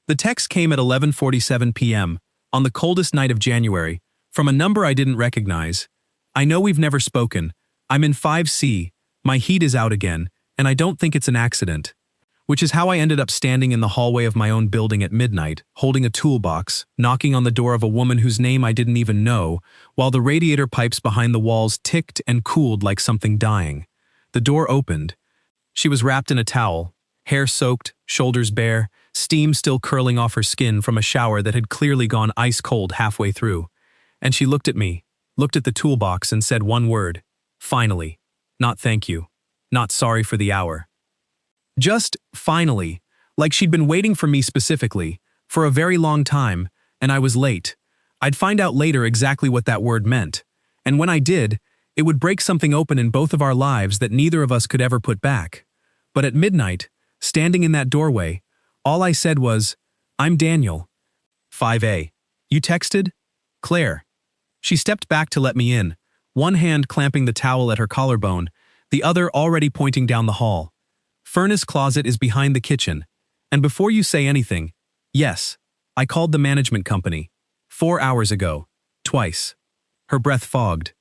The text came at 11:47 p.m., on the coldest night of January, from a number I didn't recognize. I know we've never spoken. I'm in 5C, my heat is out again, and I don't think it's an accident. Which is how I ended up standing in the hallway of my own building at midnight, holding a toolbox, knocking on the door of a woman whose name I didn't even know, while the radiator pipes behind the walls ticked and cooled like something dying. The door opened. She was wrapped in a towel, hair soaked, shoulders bare, steam still curling off her skin from a shower that had clearly gone ice cold halfway through. And she looked at me, looked at the toolbox and said one word, "Finally. Not thank you. Not sorry for the hour." Just, finally, like she'd been waiting for me specifically, for a very long time, and I was late. I'd find out later exactly what that word meant, and when I did, it would break something open in both of our lives that neither of us could ever put back. But at midnight, standing in that doorway, all I said was, "I'm Daniel. 5A. You texted? Claire." She stepped back to let me in, one hand clamping the towel at her collarbone, the other already pointing down the hall. "Furnace closet is behind the kitchen. And before you say anything, yes, I called the management company. 4 hours ago. Twice." Her breath fogged.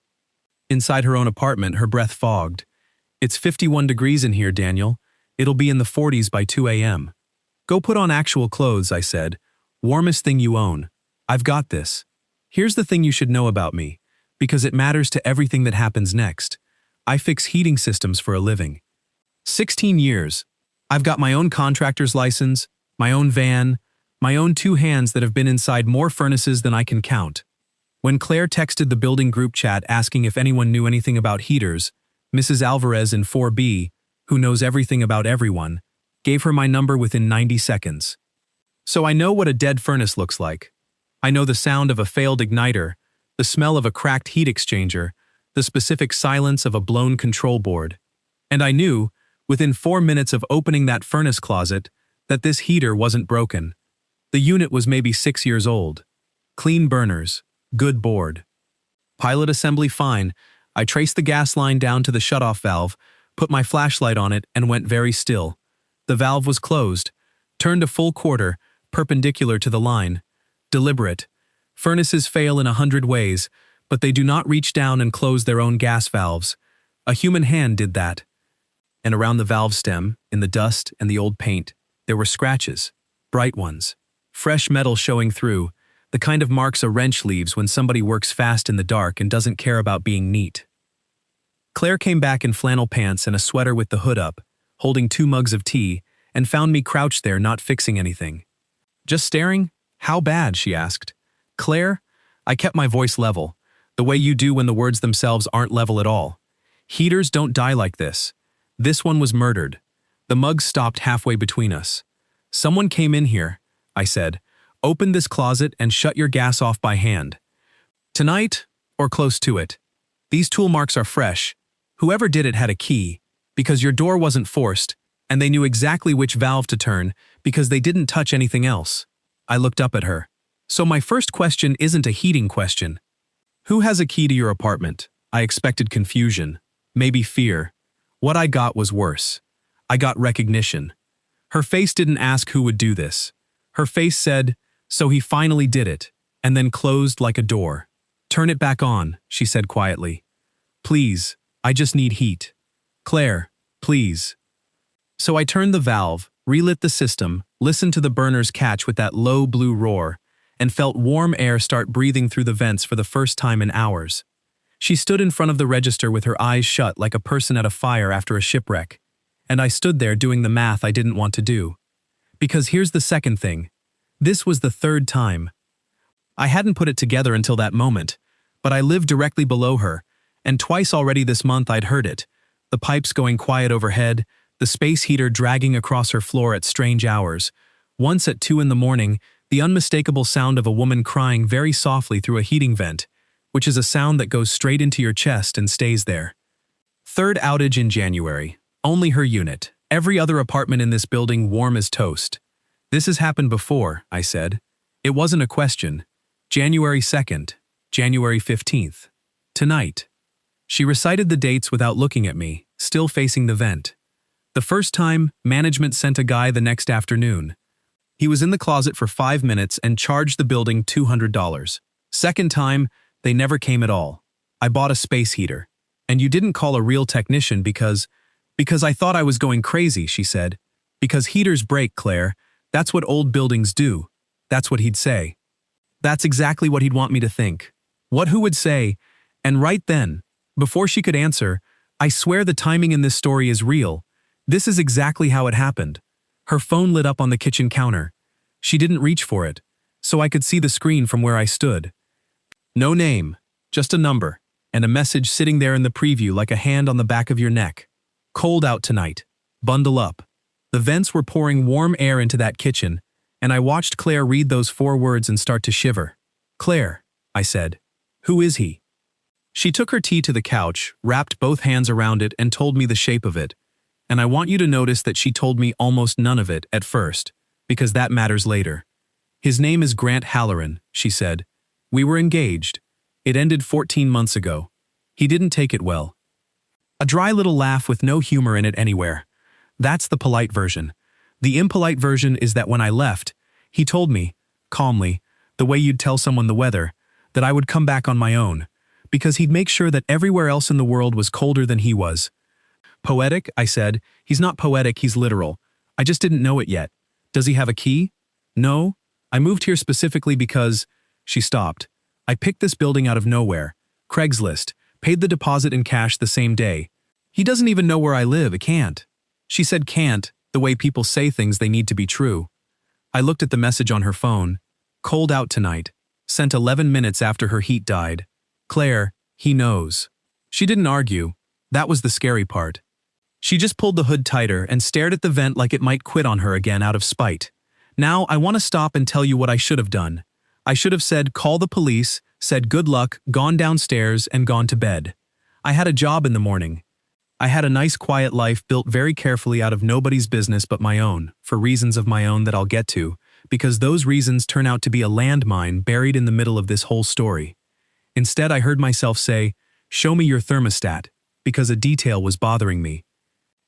Inside her own apartment, her breath fogged. "It's 51 degrees in here, Daniel. It'll be in the 40s by 2 a.m. Go put on actual clothes," I said. "Warmest thing you own. I've got this. Here's the thing you should know about me, because it matters to everything that happens next. I fix heating systems for a living. 16 years. I've got my own contractor's license, my own van, my own 2 hands that have been inside more furnaces than I can count." When Claire texted the building group chat asking if anyone knew anything about heaters, Mrs. Alvarez in 4B, who knows everything about everyone, gave her my number within 90 seconds. So I know what a dead furnace looks like. I know the sound of a failed igniter, the smell of a cracked heat exchanger, the specific silence of a blown control board. And I knew, within 4 minutes of opening that furnace closet, that this heater wasn't broken. The unit was maybe 6 years old. Clean burners, good board. Pilot assembly fine. I traced the gas line down to the shutoff valve, put my flashlight on it, and went very still. The valve was closed, turned a full quarter, perpendicular to the line. Deliberate. Furnaces fail in 100 ways, but they do not reach down and close their own gas valves. A human hand did that. And around the valve stem, in the dust and the old paint, there were scratches, bright ones, fresh metal showing through, the kind of marks a wrench leaves when somebody works fast in the dark and doesn't care about being neat. Claire came back in flannel pants and a sweater with the hood up, holding 2 mugs of tea, and found me crouched there not fixing anything. "Just staring? How bad?" she asked. "Claire?" I kept my voice level, the way you do when the words themselves aren't level at all. "Heaters don't die like this. This one was murdered." The mug stopped halfway between us. "Someone came in here," I said. "Open this closet and shut your gas off by hand. Tonight, or close to it. These tool marks are fresh. Whoever did it had a key, because your door wasn't forced, and they knew exactly which valve to turn because they didn't touch anything else." I looked up at her. "So my first question isn't a heating question. Who has a key to your apartment?" I expected confusion, maybe fear. What I got was worse. I got recognition. Her face didn't ask who would do this. Her face said, "So he finally did it," and then closed like a door. "Turn it back on," she said quietly. "Please, I just need heat. Claire, please." So I turned the valve, relit the system, listened to the burners catch with that low blue roar, and felt warm air start breathing through the vents for the first time in hours. She stood in front of the register with her eyes shut like a person at a fire after a shipwreck, and I stood there doing the math I didn't want to do. Because here's the second thing. This was the 3rd time. I hadn't put it together until that moment, but I lived directly below her, and twice already this month I'd heard it. The pipes going quiet overhead, the space heater dragging across her floor at strange hours. Once at 2 in the morning, the unmistakable sound of a woman crying very softly through a heating vent, which is a sound that goes straight into your chest and stays there. 3rd outage in January. Only her unit. Every other apartment in this building warm as toast. "This has happened before," I said. It wasn't a question. January 2nd. January 15th. Tonight. She recited the dates without looking at me, still facing the vent. The first time, management sent a guy the next afternoon. He was in the closet for 5 minutes and charged the building $200. Second time, they never came at all. I bought a space heater. And you didn't call a real technician because I thought I was going crazy, she said. Because heaters break, Claire. That's what old buildings do. That's what he'd say. That's exactly what he'd want me to think. What who would say? And right then, before she could answer, I swear the timing in this story is real. This is exactly how it happened. Her phone lit up on the kitchen counter. She didn't reach for it, so I could see the screen from where I stood. No name, just a number, and a message sitting there in the preview like a hand on the back of your neck. Cold out tonight. Bundle up. The vents were pouring warm air into that kitchen, and I watched Claire read those 4 words and start to shiver. Claire, I said. Who is he? She took her tea to the couch, wrapped both hands around it, and told me the shape of it. And I want you to notice that she told me almost none of it at first, because that matters later. His name is Grant Halloran, she said. We were engaged. It ended 14 months ago. He didn't take it well. A dry little laugh with no humor in it anywhere. That's the polite version. The impolite version is that when I left, he told me, calmly, the way you'd tell someone the weather, that I would come back on my own, because he'd make sure that everywhere else in the world was colder than he was. Poetic, I said. He's not poetic, he's literal. I just didn't know it yet. Does he have a key? No. I moved here specifically because… She stopped. I picked this building out of nowhere. Craigslist. Paid the deposit in cash the same day. He doesn't even know where I live, it can't. She said can't, the way people say things they need to be true. I looked at the message on her phone. Cold out tonight. Sent 11 minutes after her heat died. Claire, he knows. She didn't argue. That was the scary part. She just pulled the hood tighter and stared at the vent like it might quit on her again out of spite. Now, I want to stop and tell you what I should have done. I should have said, call the police, said good luck, gone downstairs, and gone to bed. I had a job in the morning. I had a nice quiet life built very carefully out of nobody's business but my own, for reasons of my own that I'll get to, because those reasons turn out to be a landmine buried in the middle of this whole story. Instead, I heard myself say, show me your thermostat, because a detail was bothering me.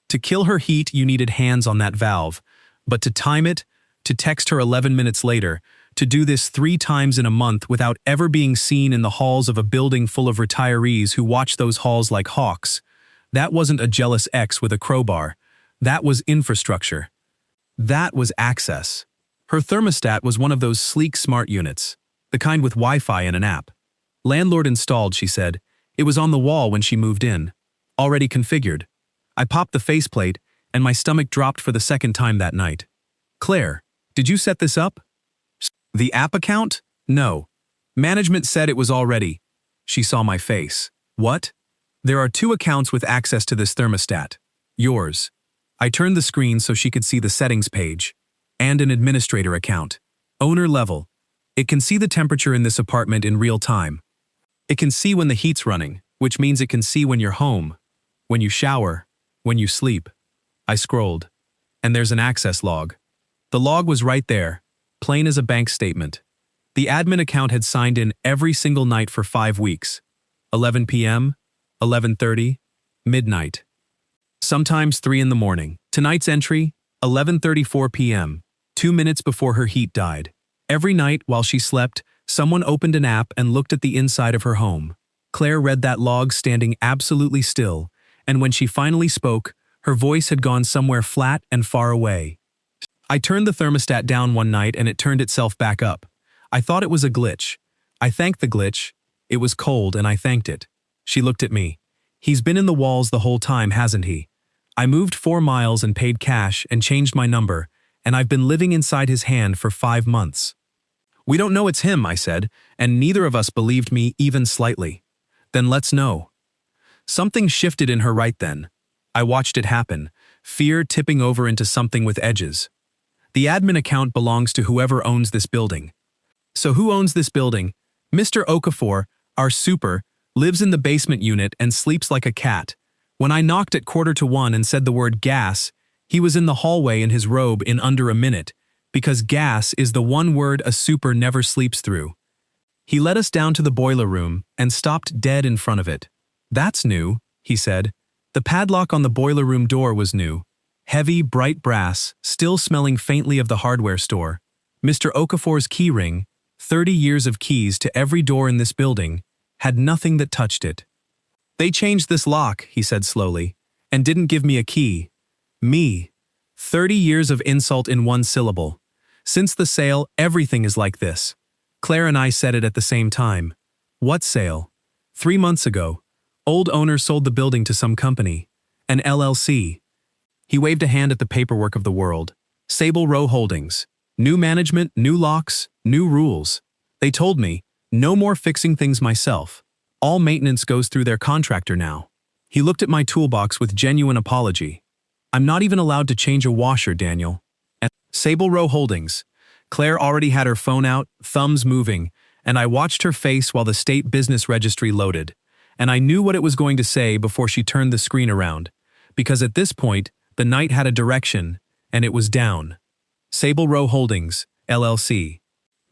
To kill her heat, you needed hands on that valve, but to time it, to text her 11 minutes later, to do this 3 times in a month without ever being seen in the halls of a building full of retirees who watch those halls like hawks. That wasn't a jealous ex with a crowbar. That was infrastructure. That was access. Her thermostat was one of those sleek smart units, the kind with Wi-Fi and an app. Landlord installed, she said. It was on the wall when she moved in. Already configured. I popped the faceplate, and my stomach dropped for the second time that night. Claire, did you set this up? The app account? No. Management said it was all ready. She saw my face. What? There are 2 accounts with access to this thermostat. Yours. I turned the screen so she could see the settings page. And an administrator account. Owner level. It can see the temperature in this apartment in real time. It can see when the heat's running, which means it can see when you're home, when you shower, when you sleep. I scrolled. And there's an access log. The log was right there, plain as a bank statement. The admin account had signed in every single night for 5 weeks. 11 p.m., 11:30, midnight. Sometimes 3 in the morning. Tonight's entry, 11:34 p.m., 2 minutes before her heat died. Every night while she slept, someone opened an app and looked at the inside of her home. Claire read that log standing absolutely still, and when she finally spoke, her voice had gone somewhere flat and far away. I turned the thermostat down one night and it turned itself back up. I thought it was a glitch. I thanked the glitch. It was cold and I thanked it. She looked at me. He's been in the walls the whole time, hasn't he? I moved 4 miles and paid cash and changed my number, and I've been living inside his hand for 5 months. We don't know it's him, I said, and neither of us believed me even slightly. Then let's know. Something shifted in her right then. I watched it happen, fear tipping over into something with edges. The admin account belongs to whoever owns this building. So who owns this building? Mr. Okafor, our super, lives in the basement unit and sleeps like a cat. When I knocked at 1:45 and said the word gas, he was in the hallway in his robe in under a minute, because gas is the one word a super never sleeps through. He led us down to the boiler room and stopped dead in front of it. That's new, he said. The padlock on the boiler room door was new. Heavy, bright brass, still smelling faintly of the hardware store. Mr. Okafor's key ring, 30 years of keys to every door in this building, had nothing that touched it. They changed this lock, he said slowly, and didn't give me a key. Me. 30 years of insult in one syllable. Since the sale, everything is like this. Claire and I said it at the same time. What sale? 3 months ago. Old owner sold the building to some company. An LLC. He waved a hand at the paperwork of the world. Sable Row Holdings. New management, new locks, new rules. They told me, no more fixing things myself. All maintenance goes through their contractor now. He looked at my toolbox with genuine apology. I'm not even allowed to change a washer, Daniel. At Sable Row Holdings. Claire already had her phone out, thumbs moving, and I watched her face while the state business registry loaded. And I knew what it was going to say before she turned the screen around. Because at this point, the night had a direction, and it was down. Sable Row Holdings, LLC.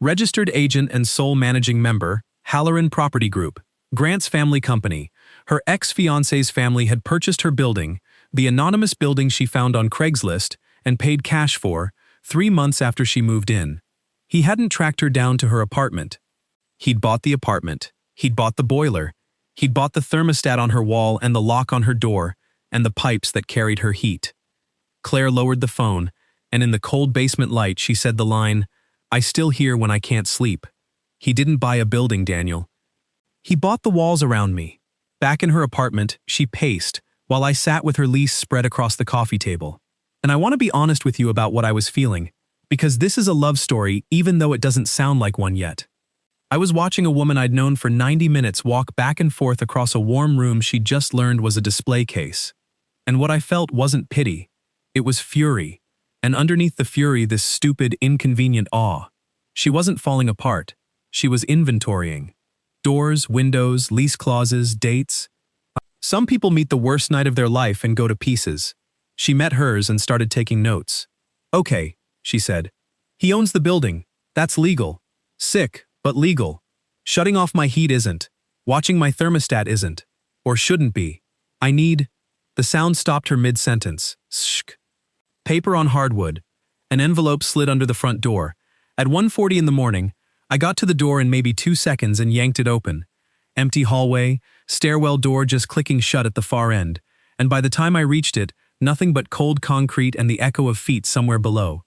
Registered agent and sole managing member, Halloran Property Group, Grant's family company. Her ex-fiancé's family had purchased her building, the anonymous building she found on Craigslist, and paid cash for, 3 months after she moved in. He hadn't tracked her down to her apartment. He'd bought the apartment. He'd bought the boiler. He'd bought the thermostat on her wall and the lock on her door, and the pipes that carried her heat. Claire lowered the phone, and in the cold basement light she said the line, I still hear when I can't sleep. He didn't buy a building, Daniel. He bought the walls around me. Back in her apartment, she paced, while I sat with her lease spread across the coffee table. And I want to be honest with you about what I was feeling, because this is a love story even though it doesn't sound like one yet. I was watching a woman I'd known for 90 minutes walk back and forth across a warm room she'd just learned was a display case. And what I felt wasn't pity. It was fury. And underneath the fury, this stupid, inconvenient awe. She wasn't falling apart. She was inventorying. Doors, windows, lease clauses, dates. Some people meet the worst night of their life and go to pieces. She met hers and started taking notes. Okay, she said. He owns the building. That's legal. Sick, but legal. Shutting off my heat isn't. Watching my thermostat isn't. Or shouldn't be. I need... The sound stopped her mid-sentence. Shk. Paper on hardwood. An envelope slid under the front door. At 1:40 in the morning, I got to the door in maybe 2 seconds and yanked it open. Empty hallway, stairwell door just clicking shut at the far end, and by the time I reached it, nothing but cold concrete and the echo of feet somewhere below.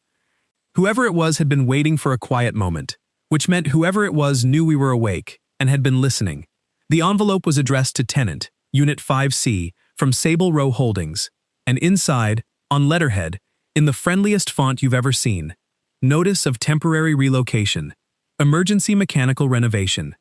Whoever it was had been waiting for a quiet moment, which meant whoever it was knew we were awake and had been listening. The envelope was addressed to tenant, Unit 5C, from Sable Row Holdings, and inside, on letterhead, in the friendliest font you've ever seen, Notice of Temporary Relocation. Emergency mechanical renovation.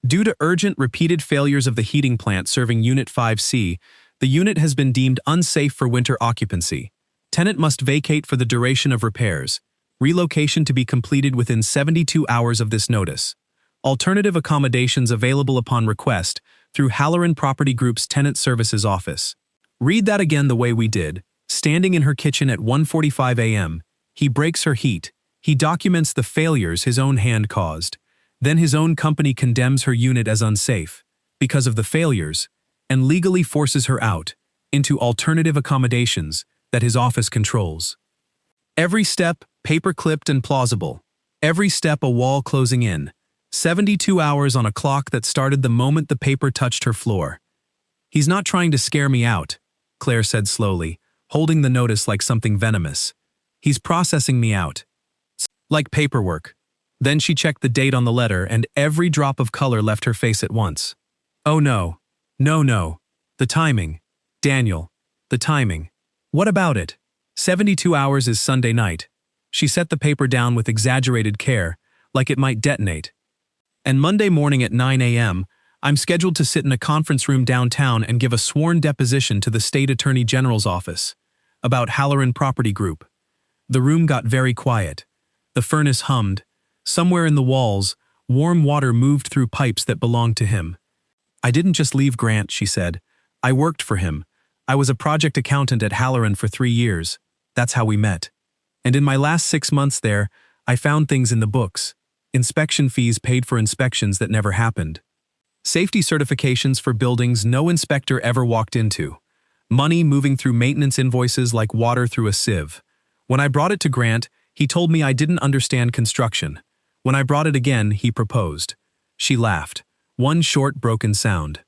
Due to urgent repeated failures of the heating plant serving Unit 5C, the unit has been deemed unsafe for winter occupancy. Tenant must vacate for the duration of repairs. Relocation to be completed within 72 hours of this notice. Alternative accommodations available upon request through Halloran Property Group's Tenant Services Office. Read that again the way we did. Standing in her kitchen at 1:45 a.m., he breaks her heat. He documents the failures his own hand caused. Then his own company condemns her unit as unsafe because of the failures and legally forces her out into alternative accommodations that his office controls. Every step paper-clipped and plausible. Every step a wall closing in. 72 hours on a clock that started the moment the paper touched her floor. He's not trying to scare me out, Claire said slowly, holding the notice like something venomous. He's processing me out. Like paperwork. Then she checked the date on the letter and every drop of color left her face at once. Oh no. No. The timing. Daniel. The timing. What about it? 72 hours is Sunday night. She set the paper down with exaggerated care, like it might detonate. And Monday morning at 9 a.m., I'm scheduled to sit in a conference room downtown and give a sworn deposition to the State Attorney General's office about Halloran Property Group. The room got very quiet. The furnace hummed. Somewhere in the walls, warm water moved through pipes that belonged to him. I didn't just leave Grant, she said. I worked for him. I was a project accountant at Halloran for 3 years. That's how we met. And in my last 6 months there, I found things in the books. Inspection fees paid for inspections that never happened. Safety certifications for buildings no inspector ever walked into. Money moving through maintenance invoices like water through a sieve. When I brought it to Grant, He told me I didn't understand construction. When I brought it again, he proposed. She laughed. One short, broken sound.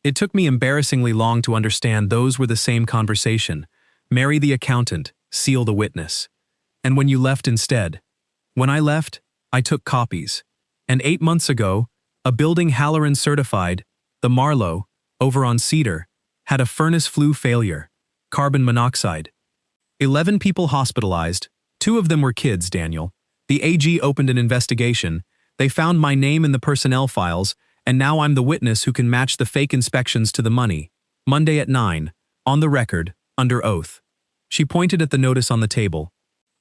It took me embarrassingly long to understand those were the same conversation. Marry the accountant, seal the witness. And when you left instead? When I left, I took copies. And 8 months ago, a building Halloran certified, the Marlowe, over on Cedar, had a furnace flue failure. Carbon monoxide. 11 people hospitalized. 2 of them were kids, Daniel. The AG opened an investigation. They found my name in the personnel files, and now I'm the witness who can match the fake inspections to the money. Monday at 9. On the record, under oath. She pointed at the notice on the table.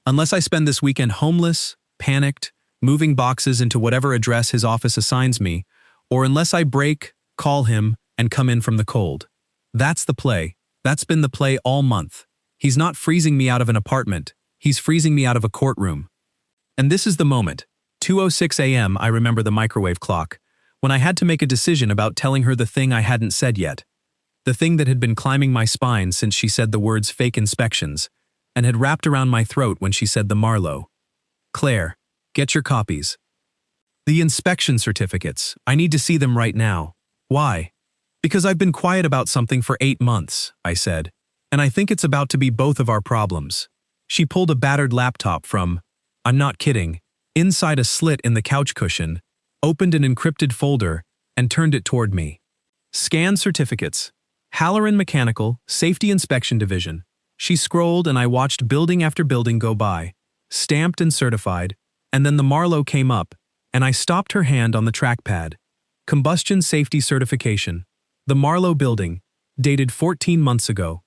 Unless I spend this weekend homeless, panicked, moving boxes into whatever address his office assigns me, or unless I break, call him, and come in from the cold. That's the play. That's been the play all month. He's not freezing me out of an apartment. He's freezing me out of a courtroom. And this is the moment. 2:06 a.m. I remember the microwave clock, when I had to make a decision about telling her the thing I hadn't said yet. The thing that had been climbing my spine since she said the words fake inspections, and had wrapped around my throat when she said the Marlowe. Claire, get your copies. The inspection certificates. I need to see them right now. Why? Because I've been quiet about something for 8 months, I said, and I think it's about to be both of our problems. She pulled a battered laptop from, I'm not kidding, inside a slit in the couch cushion, opened an encrypted folder, and turned it toward me. Scan certificates. Halloran Mechanical, Safety Inspection Division. She scrolled and I watched building after building go by, stamped and certified, and then the Marlowe came up, and I stopped her hand on the trackpad. Combustion Safety Certification. The Marlowe Building, dated 14 months ago.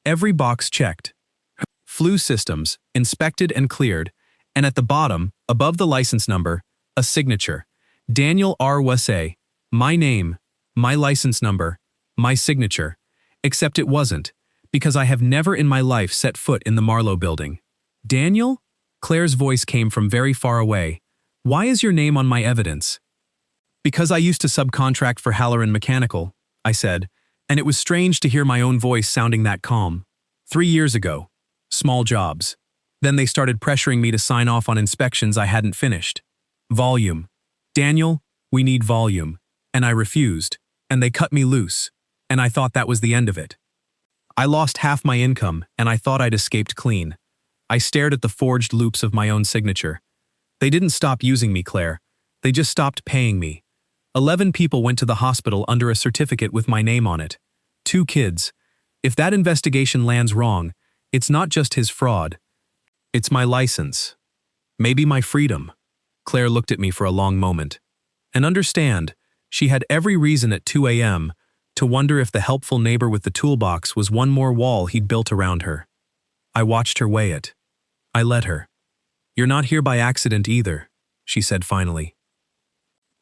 Every box checked. Flue systems, inspected and cleared, and at the bottom, above the license number, a signature. Daniel R. Wassay. My name, my license number, my signature. Except it wasn't, because I have never in my life set foot in the Marlowe Building. Daniel? Claire's voice came from very far away. Why is your name on my evidence? Because I used to subcontract for Halloran Mechanical, I said, and it was strange to hear my own voice sounding that calm. 3 years ago. Small jobs. Then they started pressuring me to sign off on inspections I hadn't finished. Volume. Daniel, we need volume. And I refused, and they cut me loose, and I thought that was the end of it. I lost half my income, and I thought I'd escaped clean. I stared at the forged loops of my own signature. They didn't stop using me, Claire. They just stopped paying me. 11 people went to the hospital under a certificate with my name on it. 2 kids. If that investigation lands wrong, it's not just his fraud. It's my license. Maybe my freedom. Claire looked at me for a long moment. And understand, she had every reason at 2 a.m. to wonder if the helpful neighbor with the toolbox was one more wall he'd built around her. I watched her weigh it. I let her. You're not here by accident either, she said finally.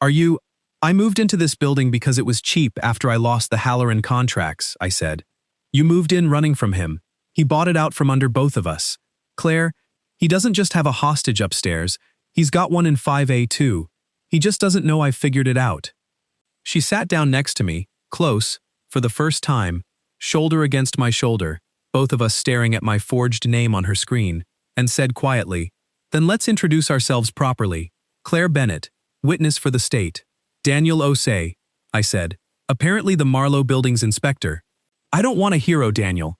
Are you? I moved into this building because it was cheap after I lost the Halloran contracts, I said. You moved in running from him. He bought it out from under both of us. Claire, he doesn't just have a hostage upstairs, he's got one in 5A too. He just doesn't know I've figured it out. She sat down next to me, close, for the first time, shoulder against my shoulder, both of us staring at my forged name on her screen, and said quietly, Then let's introduce ourselves properly. Claire Bennett, witness for the state. Daniel Wassay, I said, apparently the Marlowe Building's inspector. I don't want a hero, Daniel.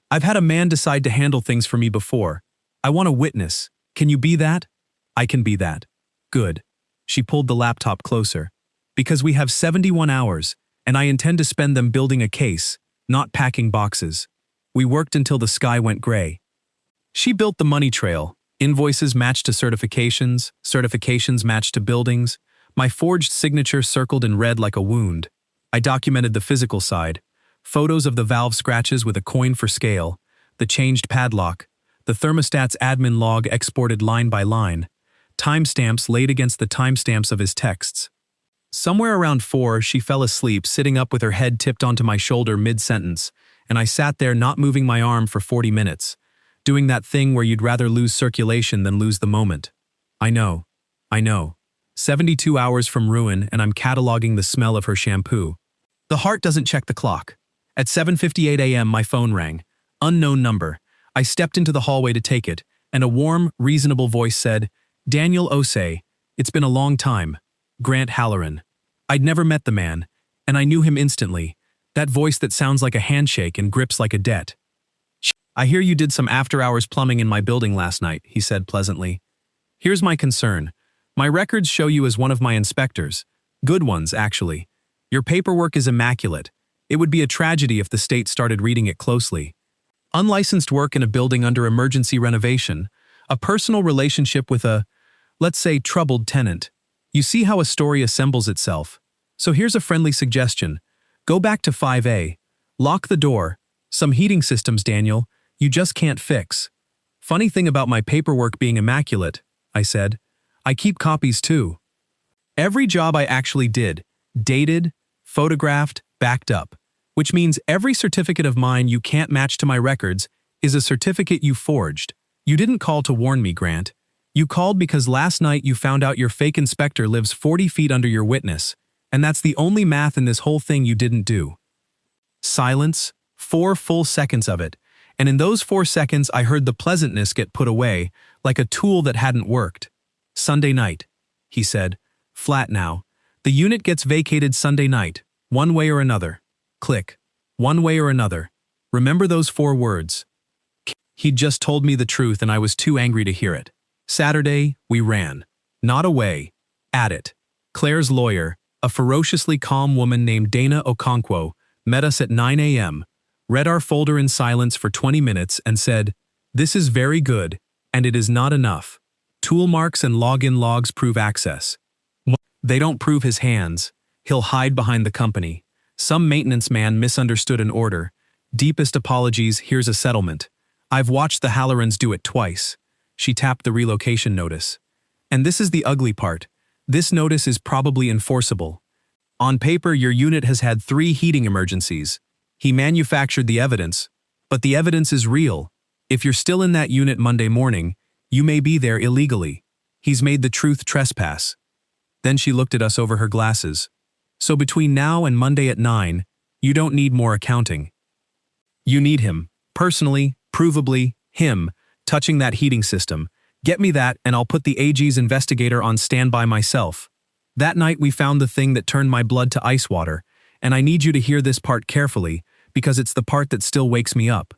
I've had a man decide to handle things for me before. I want a witness. Can you be that? I can be that. Good. She pulled the laptop closer. Because we have 71 hours, and I intend to spend them building a case, not packing boxes. We worked until the sky went gray. She built the money trail. Invoices matched to certifications, certifications matched to buildings. My forged signature circled in red like a wound. I documented the physical side. Photos of the valve scratches with a coin for scale, the changed padlock, the thermostat's admin log exported line by line, timestamps laid against the timestamps of his texts. Somewhere around 4, she fell asleep, sitting up with her head tipped onto my shoulder mid-sentence, and I sat there not moving my arm for 40 minutes, doing that thing where you'd rather lose circulation than lose the moment. I know. 72 hours from ruin, and I'm cataloging the smell of her shampoo. The heart doesn't check the clock. At 7:58 a.m. my phone rang. Unknown number. I stepped into the hallway to take it, and a warm, reasonable voice said, "Daniel Osei, it's been a long time. Grant Halloran." I'd never met the man, and I knew him instantly, that voice that sounds like a handshake and grips like a debt. "I hear you did some after-hours plumbing in my building last night," he said pleasantly. "Here's my concern. My records show you as one of my inspectors. Good ones, actually. Your paperwork is immaculate. It would be a tragedy if the state started reading it closely. Unlicensed work in a building under emergency renovation, a personal relationship with a, let's say, troubled tenant. You see how a story assembles itself. So here's a friendly suggestion. Go back to 5A. Lock the door. Some heating systems, Daniel, you just can't fix." "Funny thing about my paperwork being immaculate," I said. "I keep copies too. Every job I actually did, dated, photographed, backed up, which means every certificate of mine you can't match to my records is a certificate you forged. You didn't call to warn me, Grant. You called because last night you found out your fake inspector lives 40 feet under your witness, and that's the only math in this whole thing you didn't do." Silence, 4 full seconds of it, and in those 4 seconds I heard the pleasantness get put away, like a tool that hadn't worked. "Sunday night," he said, flat now. "The unit gets vacated Sunday night, one way or another. Click. One way or another. Remember those 4 words." He'd just told me the truth and I was too angry to hear it. Saturday, we ran. Not away. At it. Claire's lawyer, a ferociously calm woman named Dana Okonkwo, met us at 9 a.m., read our folder in silence for 20 minutes and said, "This is very good, and it is not enough. Tool marks and login logs prove access. They don't prove his hands. He'll hide behind the company. Some maintenance man misunderstood an order. Deepest apologies, here's a settlement. I've watched the Hallorans do it twice." She tapped the relocation notice. "And this is the ugly part. This notice is probably enforceable. On paper, your unit has had 3 heating emergencies. He manufactured the evidence, but the evidence is real. If you're still in that unit Monday morning, you may be there illegally. He's made the truth trespass." Then she looked at us over her glasses. "So between now and Monday at 9, you don't need more accounting. You need him, personally, provably, him, touching that heating system. Get me that and I'll put the AG's investigator on standby myself. That night we found the thing that turned my blood to ice water, and I need you to hear this part carefully because it's the part that still wakes me up."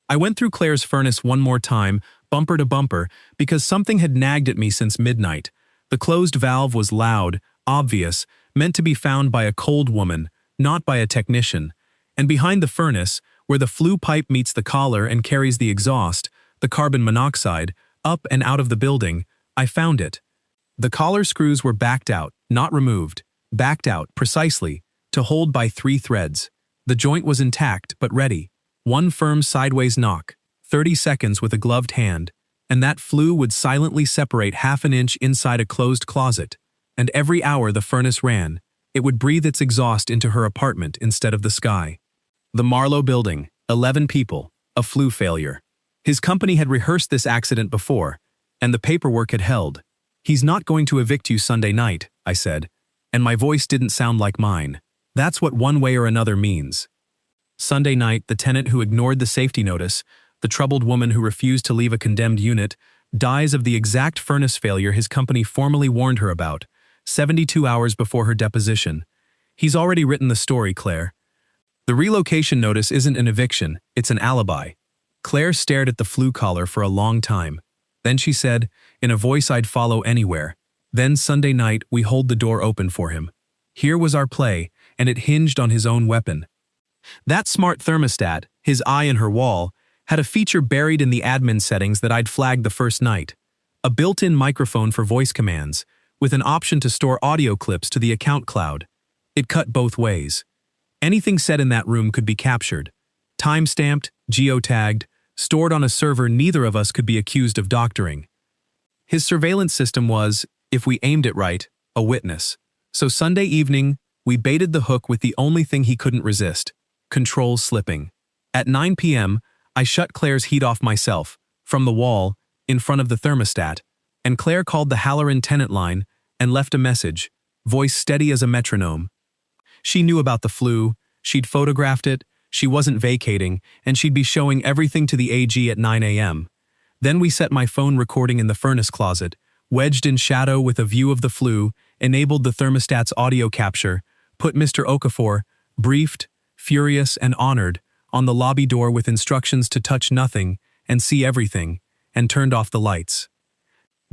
I went through Claire's furnace one more time, bumper to bumper, because something had nagged at me since midnight. The closed valve was loud, obvious, meant to be found by a cold woman, not by a technician. And behind the furnace, where the flue pipe meets the collar and carries the exhaust, the carbon monoxide, up and out of the building, I found it. The collar screws were backed out, not removed, backed out, precisely, to hold by 3 threads. The joint was intact, but ready. One firm sideways knock, 30 seconds with a gloved hand, and that flue would silently separate half an inch inside a closed closet. And every hour the furnace ran, it would breathe its exhaust into her apartment instead of the sky. The Marlowe building, 11 people, a flue failure. His company had rehearsed this accident before, and the paperwork had held. "He's not going to evict you Sunday night," I said, and my voice didn't sound like mine. That's what one way or another means. Sunday night, the tenant who ignored the safety notice, the troubled woman who refused to leave a condemned unit, dies of the exact furnace failure his company formally warned her about, 72 hours before her deposition. He's already written the story, Claire. The relocation notice isn't an eviction, it's an alibi. Claire stared at the flue collar for a long time. Then she said, in a voice I'd follow anywhere, "Then Sunday night we hold the door open for him. Here was our play, and it hinged on his own weapon. That smart thermostat, his eye in her wall, had a feature buried in the admin settings that I'd flagged the first night. A built-in microphone for voice commands, with an option to store audio clips to the account cloud. It cut both ways. Anything said in that room could be captured. Time-stamped, geotagged, stored on a server neither of us could be accused of doctoring. His surveillance system was, if we aimed it right, a witness. So Sunday evening, we baited the hook with the only thing he couldn't resist, control slipping. At 9 p.m., I shut Claire's heat off myself, from the wall, in front of the thermostat, and Claire called the Halloran tenant line and left a message, voice steady as a metronome. She knew about the flue, she'd photographed it, she wasn't vacating, and she'd be showing everything to the AG at 9 a.m. Then we set my phone recording in the furnace closet, wedged in shadow with a view of the flue, enabled the thermostat's audio capture, put Mr. Okafor, briefed, furious and honored, on the lobby door with instructions to touch nothing and see everything, and turned off the lights.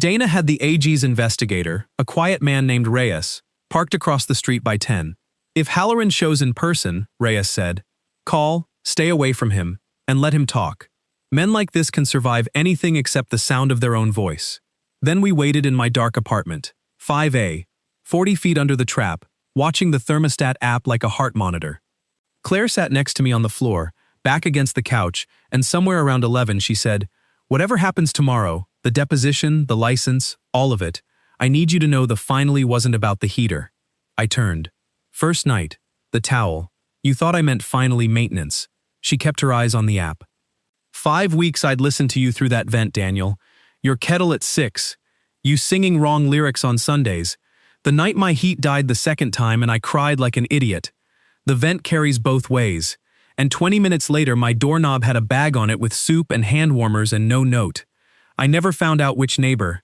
Dana had the AG's investigator, a quiet man named Reyes, parked across the street by 10. If Halloran shows in person, Reyes said, call, stay away from him, and let him talk. Men like this can survive anything except the sound of their own voice. Then we waited in my dark apartment, 5A, 40 feet under the trap, watching the thermostat app like a heart monitor. Claire sat next to me on the floor, back against the couch, and somewhere around 11 she said, whatever happens tomorrow, the deposition, the license, all of it, I need you to know the finally wasn't about the heater. I turned. First night, the towel. You thought I meant finally maintenance. She kept her eyes on the app. 5 weeks I'd listened to you through that vent, Daniel. Your kettle at 6. You singing wrong lyrics on Sundays. The night my heat died the second time and I cried like an idiot. The vent carries both ways. And 20 minutes later my doorknob had a bag on it with soup and hand warmers and no note. I never found out which neighbor.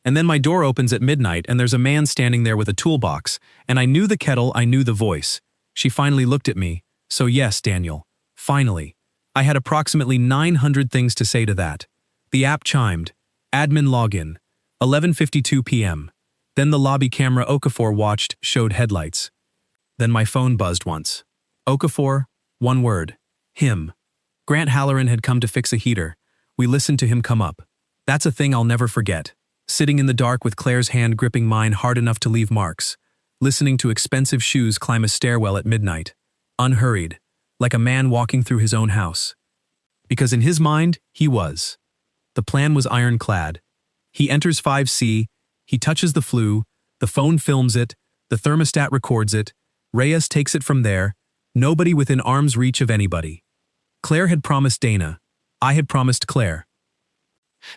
And then my door opens at midnight and there's a man standing there with a toolbox, and I knew the kettle, I knew the voice. She finally looked at me. So yes, Daniel. Finally. I had approximately 900 things to say to that. The app chimed. Admin login. 11:52 p.m. Then the lobby camera Okafor watched showed headlights. Then my phone buzzed once. Okafor, one word. Him. Grant Halloran had come to fix a heater. We listened to him come up. That's a thing I'll never forget. Sitting in the dark with Claire's hand gripping mine hard enough to leave marks. Listening to expensive shoes climb a stairwell at midnight. Unhurried. Like a man walking through his own house. Because in his mind, he was. The plan was ironclad. He enters 5C, he touches the flue, the phone films it, the thermostat records it, Reyes takes it from there, nobody within arm's reach of anybody. Claire had promised Dana. I had promised Claire.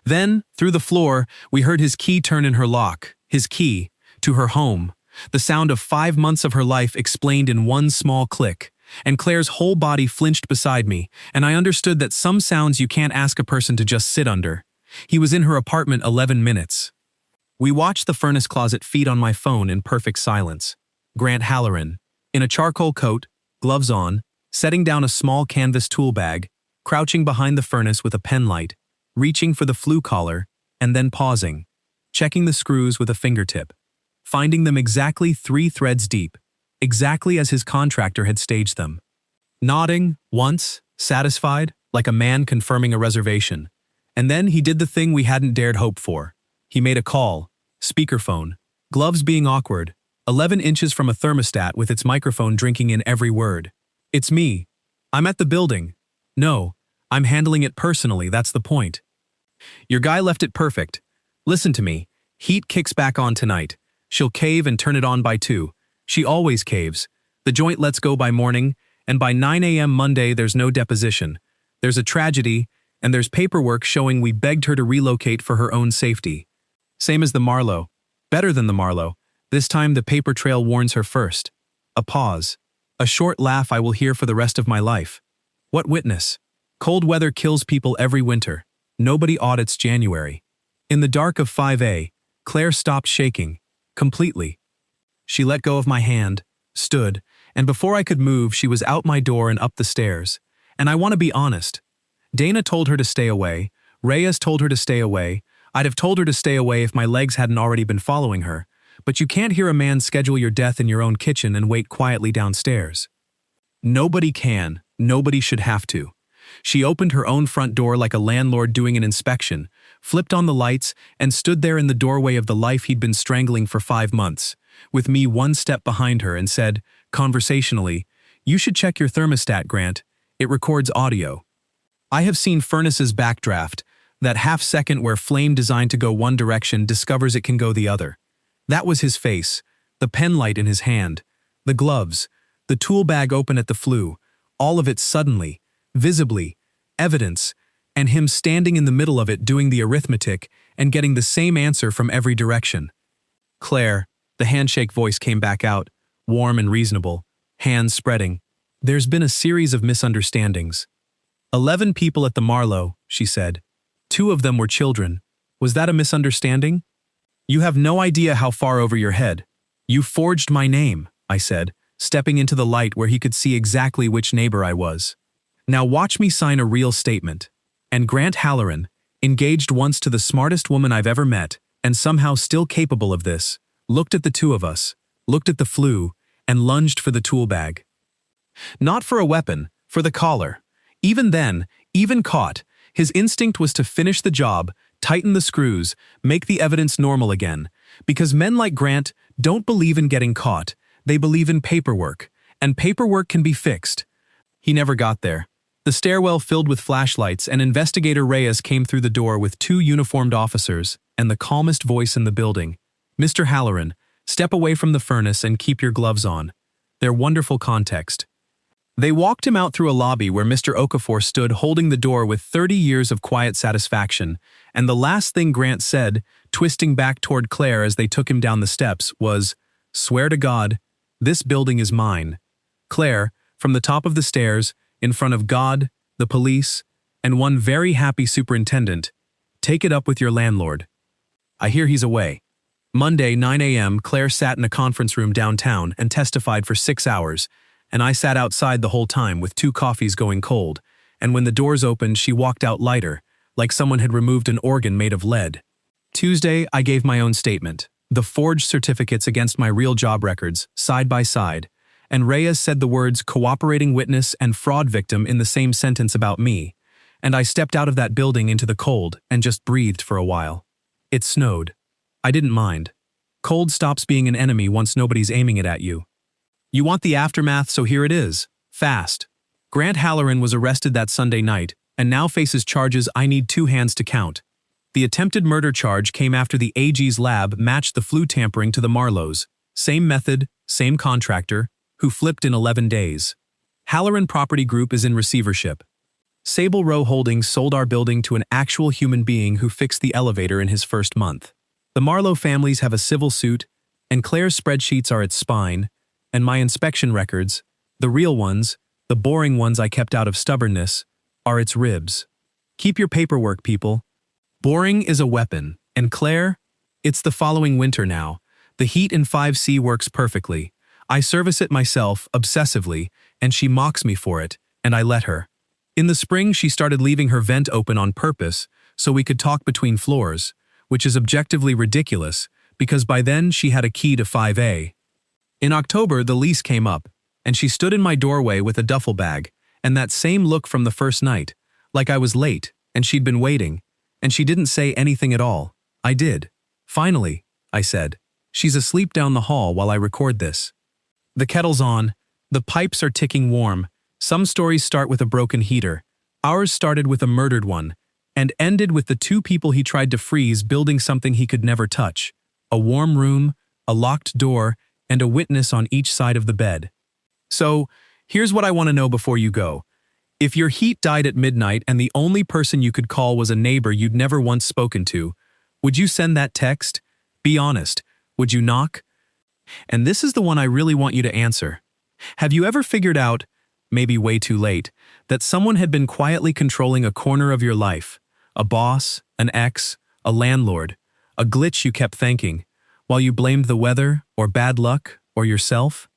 Then, through the floor, we heard his key turn in her lock, his key, to her home. The sound of 5 months of her life explained in one small click, and Claire's whole body flinched beside me, and I understood that some sounds you can't ask a person to just sit under. He was in her apartment 11 minutes. We watched the furnace closet feed on my phone in perfect silence. Grant Halloran, in a charcoal coat, gloves on, setting down a small canvas tool bag, crouching behind the furnace with a pen light, reaching for the flue collar, and then pausing, checking the screws with a fingertip, finding them exactly 3 threads deep, exactly as his contractor had staged them. Nodding, once, satisfied, like a man confirming a reservation. And then he did the thing we hadn't dared hope for. He made a call, speakerphone, gloves being awkward, 11 inches from a thermostat with its microphone drinking in every word. It's me. I'm at the building. No, I'm handling it personally, that's the point. Your guy left it perfect. Listen to me. Heat kicks back on tonight. She'll cave and turn it on by 2. She always caves. The joint lets go by morning, and by 9 a.m. Monday there's no deposition. There's a tragedy, and there's paperwork showing we begged her to relocate for her own safety. Same as the Marlowe. Better than the Marlowe. This time the paper trail warns her first. A pause. A short laugh I will hear for the rest of my life. What witness? Cold weather kills people every winter. Nobody audits January. In the dark of 5A, Claire stopped shaking. Completely. She let go of my hand, stood, and before I could move she was out my door and up the stairs. And I want to be honest. Dana told her to stay away. Reyes told her to stay away. I'd have told her to stay away if my legs hadn't already been following her. But you can't hear a man schedule your death in your own kitchen and wait quietly downstairs. Nobody can. Nobody should have to. She opened her own front door like a landlord doing an inspection, flipped on the lights, and stood there in the doorway of the life he'd been strangling for 5 months, with me one step behind her, and said, conversationally, "You should check your thermostat, Grant. It records audio." I have seen furnaces backdraft, that half second where flame designed to go one direction discovers it can go the other. That was his face, the pen light in his hand, the gloves, the tool bag open at the flue, all of it suddenly, visibly, evidence, and him standing in the middle of it doing the arithmetic and getting the same answer from every direction. Claire, the handshake voice came back out, warm and reasonable, hands spreading. There's been a series of misunderstandings. 11 people at the Marlowe, she said. 2 of them were children. Was that a misunderstanding? You have no idea how far over your head. You forged my name, I said, stepping into the light where he could see exactly which neighbor I was. Now watch me sign a real statement. And Grant Halloran, engaged once to the smartest woman I've ever met, and somehow still capable of this, looked at the 2 of us, looked at the flue, and lunged for the tool bag. Not for a weapon, for the collar. Even then, even caught, his instinct was to finish the job, tighten the screws, make the evidence normal again. Because men like Grant don't believe in getting caught, they believe in paperwork, and paperwork can be fixed. He never got there. The stairwell filled with flashlights, and Investigator Reyes came through the door with 2 uniformed officers and the calmest voice in the building. Mr. Halloran, step away from the furnace and keep your gloves on. Their wonderful context. They walked him out through a lobby where Mr. Okafor stood holding the door with 30 years of quiet satisfaction, and the last thing Grant said, twisting back toward Claire as they took him down the steps, was, "Swear to God, this building is mine." Claire, from the top of the stairs, in front of God, the police, and one very happy superintendent, "Take it up with your landlord. I hear he's away." Monday, 9 a.m., Claire sat in a conference room downtown and testified for 6 hours, and I sat outside the whole time with 2 coffees going cold, and when the doors opened she walked out lighter, like someone had removed an organ made of lead. Tuesday, I gave my own statement, the forged certificates against my real job records, side by side, and Reyes said the words cooperating witness and fraud victim in the same sentence about me, and I stepped out of that building into the cold and just breathed for a while. It snowed. I didn't mind. Cold stops being an enemy once nobody's aiming it at you. You want the aftermath, so here it is. Fast. Grant Halloran was arrested that Sunday night, and now faces charges I need 2 hands to count. The attempted murder charge came after the AG's lab matched the flue tampering to the Marlowe's. Same method, same contractor, who flipped in 11 days. Halloran Property Group is in receivership. Sable Row Holdings sold our building to an actual human being who fixed the elevator in his first month. The Marlowe families have a civil suit, and Claire's spreadsheets are its spine, and my inspection records, the real ones, the boring ones I kept out of stubbornness, are its ribs. Keep your paperwork, people. Boring is a weapon, and Claire? It's the following winter now. The heat in 5C works perfectly. I service it myself, obsessively, and she mocks me for it, and I let her. In the spring, she started leaving her vent open on purpose so we could talk between floors, which is objectively ridiculous, because by then she had a key to 5A. In October, the lease came up, and she stood in my doorway with a duffel bag, and that same look from the first night, like I was late, and she'd been waiting, and she didn't say anything at all. I did. "Finally," I said. "She's asleep down the hall while I record this." The kettle's on. The pipes are ticking warm. Some stories start with a broken heater. Ours started with a murdered one, and ended with the 2 people he tried to freeze building something he could never touch. A warm room, a locked door, and a witness on each side of the bed. So, here's what I want to know before you go. If your heat died at midnight and the only person you could call was a neighbor you'd never once spoken to, would you send that text? Be honest. Would you knock? And this is the one I really want you to answer. Have you ever figured out, maybe way too late, that someone had been quietly controlling a corner of your life? A boss, an ex, a landlord, a glitch you kept thanking, while you blamed the weather, or bad luck, or yourself?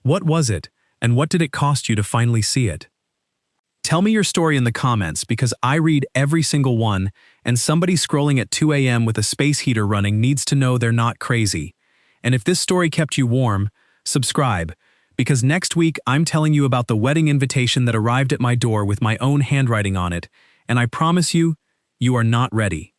What was it, and what did it cost you to finally see it? Tell me your story in the comments, because I read every single one, and somebody scrolling at 2 a.m. with a space heater running needs to know they're not crazy. And if this story kept you warm, subscribe, because next week I'm telling you about the wedding invitation that arrived at my door with my own handwriting on it, and I promise you, you are not ready.